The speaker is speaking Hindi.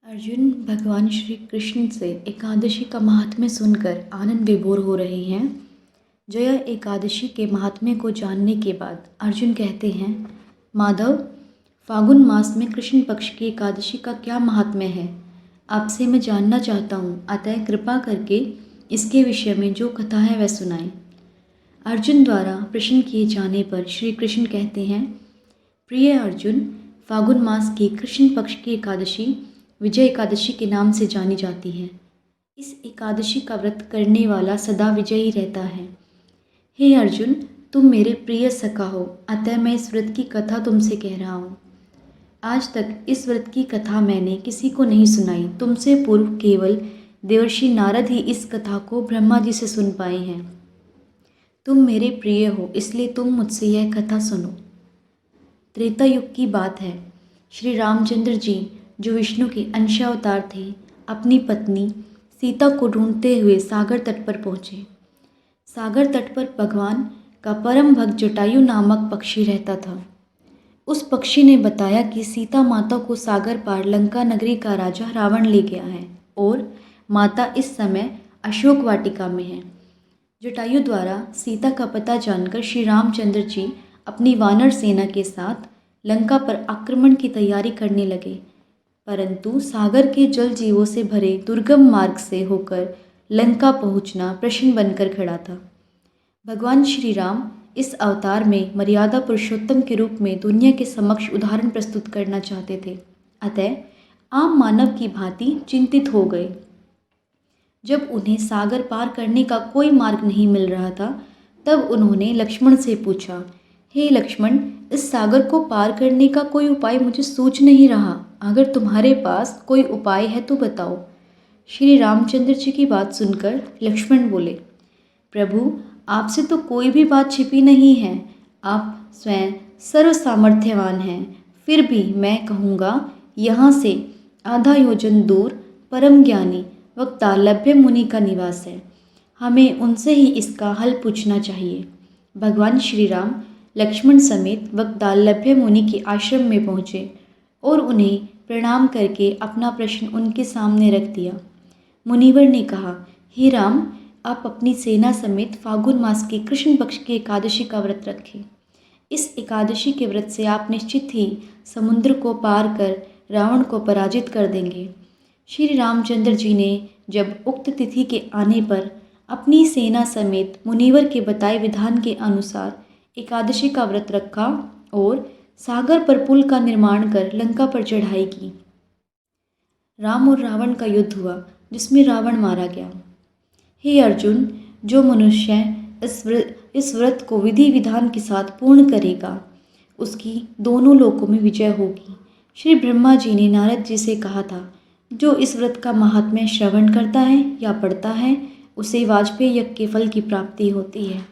अर्जुन भगवान श्री कृष्ण से एकादशी का महात्म्य सुनकर आनंद विभोर हो रहे हैं। जया एकादशी के महात्म्य को जानने के बाद अर्जुन कहते हैं, माधव, फागुन मास में कृष्ण पक्ष की एकादशी का क्या महात्म्य है, आपसे मैं जानना चाहता हूँ। अतः कृपा करके इसके विषय में जो कथा है वह सुनाएं। अर्जुन द्वारा प्रश्न किए जाने पर श्री कृष्ण कहते हैं, प्रिय अर्जुन, फागुन मास की कृष्ण पक्ष की एकादशी विजय एकादशी के नाम से जानी जाती है। इस एकादशी का व्रत करने वाला सदा विजयी रहता है। हे अर्जुन, तुम मेरे प्रिय सखा हो, अतः मैं इस व्रत की कथा तुमसे कह रहा हूँ। आज तक इस व्रत की कथा मैंने किसी को नहीं सुनाई। तुमसे पूर्व केवल देवर्षि नारद ही इस कथा को ब्रह्मा जी से सुन पाए हैं। तुम मेरे प्रिय हो, इसलिए तुम मुझसे यह कथा सुनो। त्रेता युग की बात है। श्री रामचंद्र जी, जो विष्णु के अंशावतार थे, अपनी पत्नी सीता को ढूंढते हुए सागर तट पर पहुँचे। सागर तट पर भगवान का परम भक्त जटायु नामक पक्षी रहता था। उस पक्षी ने बताया कि सीता माता को सागर पार लंका नगरी का राजा रावण ले गया है और माता इस समय अशोक वाटिका में है। जटायु द्वारा सीता का पता जानकर श्री रामचंद्र जी अपनी वानर सेना के साथ लंका पर आक्रमण की तैयारी करने लगे, परंतु सागर के जल जीवों से भरे दुर्गम मार्ग से होकर लंका पहुंचना प्रश्न बनकर खड़ा था। भगवान श्री राम इस अवतार में मर्यादा पुरुषोत्तम के रूप में दुनिया के समक्ष उदाहरण प्रस्तुत करना चाहते थे। अतः आम मानव की भांति चिंतित हो गए। जब उन्हें सागर पार करने का कोई मार्ग नहीं मिल रहा था, तब उन्होंने लक्ष्मण से पूछा, हे लक्ष्मण, इस सागर को पार करने का कोई उपाय मुझे सूझ नहीं रहा। अगर तुम्हारे पास कोई उपाय है तो बताओ। श्री रामचंद्र जी की बात सुनकर लक्ष्मण बोले, प्रभु, आपसे तो कोई भी बात छिपी नहीं है। आप स्वयं सर्व सामर्थ्यवान हैं। फिर भी मैं कहूँगा, यहाँ से आधा योजन दूर परम ज्ञानी वक्तालभ्य मुनि का निवास है। हमें उनसे ही इसका हल पूछना चाहिए। भगवान श्री राम लक्ष्मण समेत वक्तालभ्य मुनि के आश्रम में पहुँचे और उन्हें प्रणाम करके अपना प्रश्न उनके सामने रख दिया। मुनिवर ने कहा, हे राम, आप अपनी सेना समेत फागुन मास की कृष्ण पक्ष की एकादशी का व्रत रखें। इस एकादशी के व्रत से आप निश्चित ही समुद्र को पार कर रावण को पराजित कर देंगे। श्री रामचंद्र जी ने जब उक्त तिथि के आने पर अपनी सेना समेत मुनिवर के बताए विधान के अनुसार एकादशी का व्रत रखा और सागर पर पुल का निर्माण कर लंका पर चढ़ाई की। राम और रावण का युद्ध हुआ, जिसमें रावण मारा गया। हे अर्जुन, जो मनुष्य इस व्रत को विधि विधान के साथ पूर्ण करेगा, उसकी दोनों लोकों में विजय होगी। श्री ब्रह्मा जी ने नारद जी से कहा था, जो इस व्रत का महात्म्य श्रवण करता है या पढ़ता है, उसे वाजपेय यज्ञ के फल की प्राप्ति होती है।